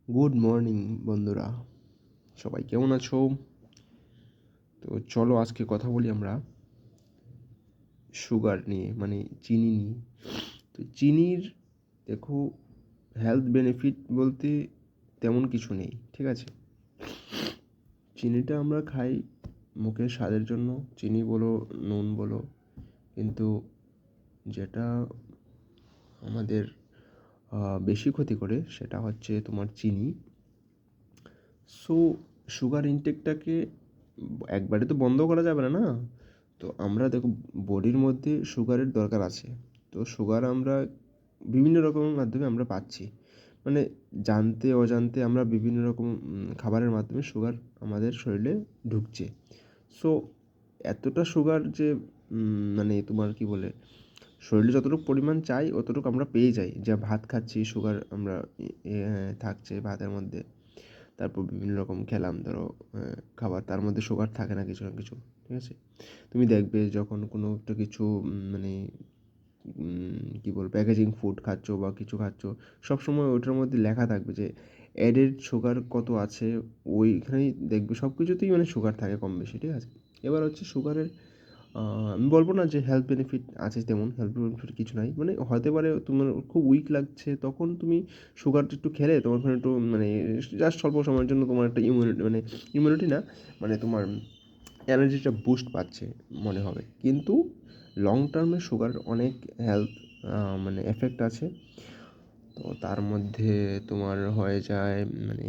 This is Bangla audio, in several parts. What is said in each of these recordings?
গুড মর্নিং বন্ধুরা, সবাই কেমন আছো? তো চলো আজকে কথা বলি আমরা সুগার নিয়ে, মানে চিনি নিয়ে। তো চিনির দেখো, হেলথ বেনিফিট বলতে তেমন কিছু নেই, ঠিক আছে। চিনিটা আমরা খাই মুখের স্বাদের জন্য, চিনি বলো নুন বলো, কিন্তু যেটা আমাদের বেশি ক্ষতি করে সেটা হচ্ছে তোমার চিনি। সো সুগার ইনটেকটাকে একবারে তো বন্ধ করা যাবে না, না? তো আমরা দেখো, বডির মধ্যে সুগারের দরকার আছে। তো সুগার আমরা বিভিন্ন রকমের মাধ্যমে আমরা পাচ্ছি, মানে জানতে অজান্তে আমরা বিভিন্ন রকম খাবারের মাধ্যমে সুগার আমাদের শরীরে ঢুকছে। সো এতটা সুগার যে মানে তোমার কি বলে, শরীরে যতটুকু পরিমাণ চাই অতটুকু আমরা পেয়ে যাই। যা ভাত খাচ্ছি সুগার আমরা থাকছে ভাতের মধ্যে। তারপর বিভিন্ন রকম খেলাম ধরো খাবার, তার মধ্যে সুগার থাকে না কিছু না কিছু, ঠিক আছে। তুমি দেখবে যখন কোনো একটা কিছু মানে কী বলবো, প্যাকেজিং ফুড খাচ্ছো বা কিছু খাচ্ছো, সবসময় ওইটার মধ্যে লেখা থাকবে যে অ্যাডেড সুগার কত আছে। ওইখানেই দেখবে সব কিছুতেই মানে সুগার থাকে কম বেশি, ঠিক আছে। এবার হচ্ছে সুগারের আমি বলবো না যে হেলথ বেনিফিট আছে, তেমন হেলথ বেনিফিট কিছু নাই। মানে হতে পারে তোমার খুব উইক লাগছে, তখন তুমি সুগারটা একটু খেলে তোমার ওখানে একটু মানে জাস্ট স্বল্প সময়ের জন্য তোমার একটা ইমিউনিটি, মানে ইমিউনিটি না, মানে তোমার এনার্জিটা বুস্ট পাচ্ছে মনে হবে। কিন্তু লং টার্মে সুগার অনেক হেলথ মানে এফেক্ট আছে। তো তার মধ্যে তোমার হয়ে যায় মানে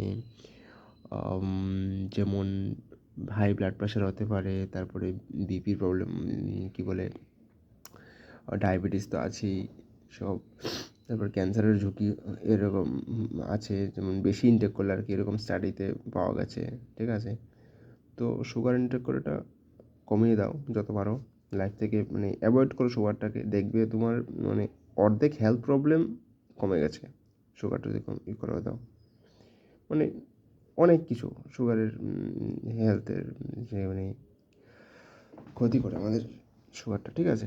যেমন হাই ব্লাড প্রেশার হতে পারে, তারপরে বিপির প্রবলেম, কী বলে, ডায়াবেটিস তো আছেই সব। তারপর ক্যান্সারের ঝুঁকি এরকম আছে, যেমন বেশি ইনটেক করলে আর কি, এরকম স্টাডিতে পাওয়া গেছে, ঠিক আছে। তো সুগার ইনটেক করাটা কমিয়ে দাও যত পারো লাইফ থেকে, মানে অ্যাভয়েড করো সুগারটাকে, দেখবে তোমার মানে অর্ধেক হেলথ প্রবলেম কমে গেছে সুগারটা যদি কম করে দাও। মানে অনেক কিছু সুগারের হেলথের যে মানে ক্ষতি করে আমাদের সুগারটা, ঠিক আছে।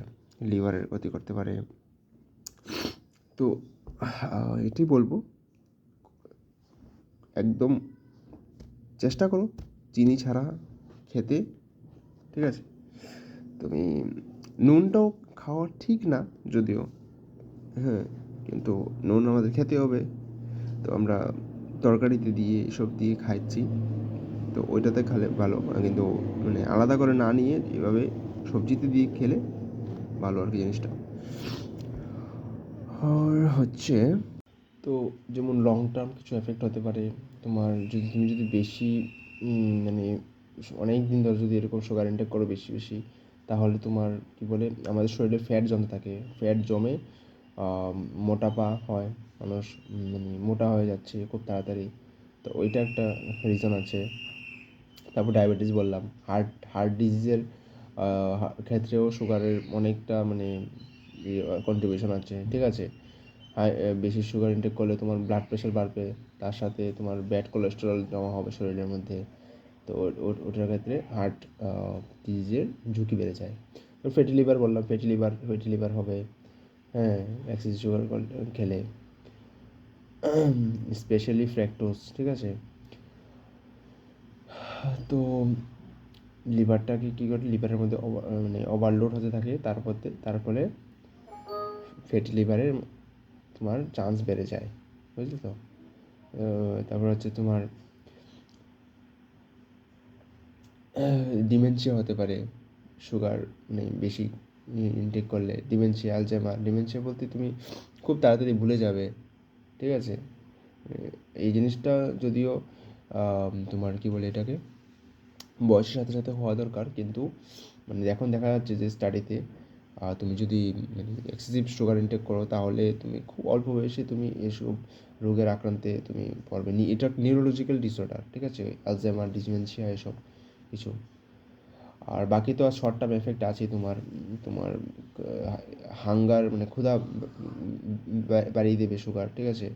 লিভারের ক্ষতি করতে পারে। তো এটি বলবো, একদম চেষ্টা করো চিনি ছাড়া খেতে, ঠিক আছে। তুমি নুনটাও খাওয়া ঠিক না যদিও, হ্যাঁ, কিন্তু নুন আমাদের খেতে হবে। তো আমরা তরকারিতে দিয়ে এসব দিয়ে খাচ্ছি, তো ওইটাতে খেলে ভালো, কিন্তু মানে আলাদা করে না নিয়ে এভাবে সবজিতে দিয়ে খেলে ভালো আর কি জিনিসটা। আর হচ্ছে তো যেমন লং টার্ম কিছু এফেক্ট হতে পারে তোমার, যদি তুমি যদি বেশি মানে অনেক দিন ধরে যদি এরকম সুগার ইনটেক করো বেশি বেশি, তাহলে তোমার কী বলে, আমাদের শরীরে ফ্যাট জমতে থাকে, ফ্যাট জমে মোটাপা হয়, মানুষ মানে মোটা হয়ে যাচ্ছে খুব তাড়াতাড়ি। তো ওইটা একটা রিজন আছে। তারপর ডায়াবেটিস বললাম, হার্ট ডিজিজের ক্ষেত্রেও সুগারের অনেকটা মানে কন্ট্রিবিউশন আছে, ঠিক আছে। হাই বেশি সুগার ইনটেক করলে তোমার ব্লাড প্রেশার বাড়বে, তার সাথে তোমার ব্যাড কোলেস্টেরল জমা হবে শরীরের মধ্যে। তো ওটার ক্ষেত্রে হার্ট ডিজিজের ঝুঁকি বেড়ে যায়। তো ফ্যাটি লিভার বললাম, ফ্যাটি লিভার হবে, হ্যাঁ, এক্সেস সুগার খেলে, স্পেশালি ফ্র্যাক্টোজ, ঠিক আছে। তো লিভারটাকে কী করে, লিভারের মধ্যে মানে ওভারলোড হতে থাকে, তার ফলে ফ্যাটি লিভারের তোমার চান্স বেড়ে যায়, বুঝলি তো। তারপর হচ্ছে তোমার ডিমেনশিয়া হতে পারে সুগার মানে বেশি ইনটেক করলে। ডিমেনশিয়া বলতে তুমি খুব তাড়াতাড়ি ভুলে যাবে, ঠিক আছে। এই জিনিসটা যদিও তোমার কী বলে এটাকে, বয়সের সাথে সাথে হওয়া দরকার, কিন্তু মানে এখন দেখা যাচ্ছে যে স্টাডিতে তুমি যদি মানে এক্সেসিভ সুগার ইনটেক করো, তাহলে তুমি খুব অল্প বয়সে তুমি এসব রোগের আক্রান্তে তুমি পড়বে। এটা নিউরোলজিক্যাল ডিসঅর্ডার, ঠিক আছে, আলজাইমার, ডিমেনশিয়া, এসব কিছু। আর বাকি তো আর শর্ট টার্ম এফেক্ট আছেই তোমার, তোমার হাঙ্গার মানে ক্ষুধা বাড়িয়ে দেবে সুগার, ঠিক আছে।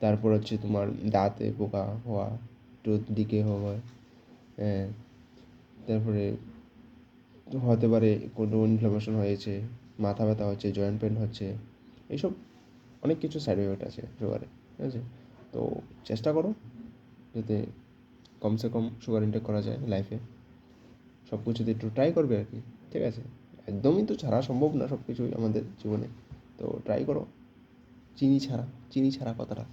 তারপর হচ্ছে তোমার দাঁতে পোকা হওয়া, টুথ ডিকে হওয়া, হ্যাঁ। তারপরে হতে পারে কোনো ইনফ্লামেশন হয়েছে, মাথা ব্যথা হচ্ছে, জয়েন্ট পেন হচ্ছে, এইসব অনেক কিছু সাইড এফেক্ট আছে সুগারে, ঠিক আছে। তো চেষ্টা করো যাতে কমসে কম সুগার ইনটেক করা যায় লাইফে। সব কিছুতে একটু ট্রাই করবে আর কি, ঠিক আছে? একদমই তো ছাড়া সম্ভব না সব কিছুই আমাদের জীবনে, তো ট্রাই করো চিনি ছাড়া কথাটা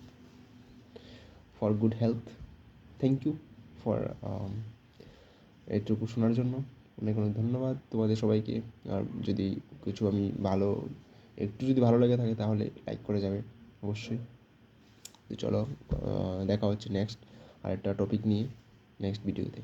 for good health. Thank you for এইটুকু শোনার জন্য। অনেক অনেক ধন্যবাদ তোমাদের সবাইকে। আর যদি কিছু আমি ভালো, একটু যদি ভালো লেগে থাকে তাহলে লাইক করে যাবে অবশ্যই। তো চলো দেখা হচ্ছে নেক্সট আরেকটা টপিক নিয়ে নেক্সট ভিডিওতে।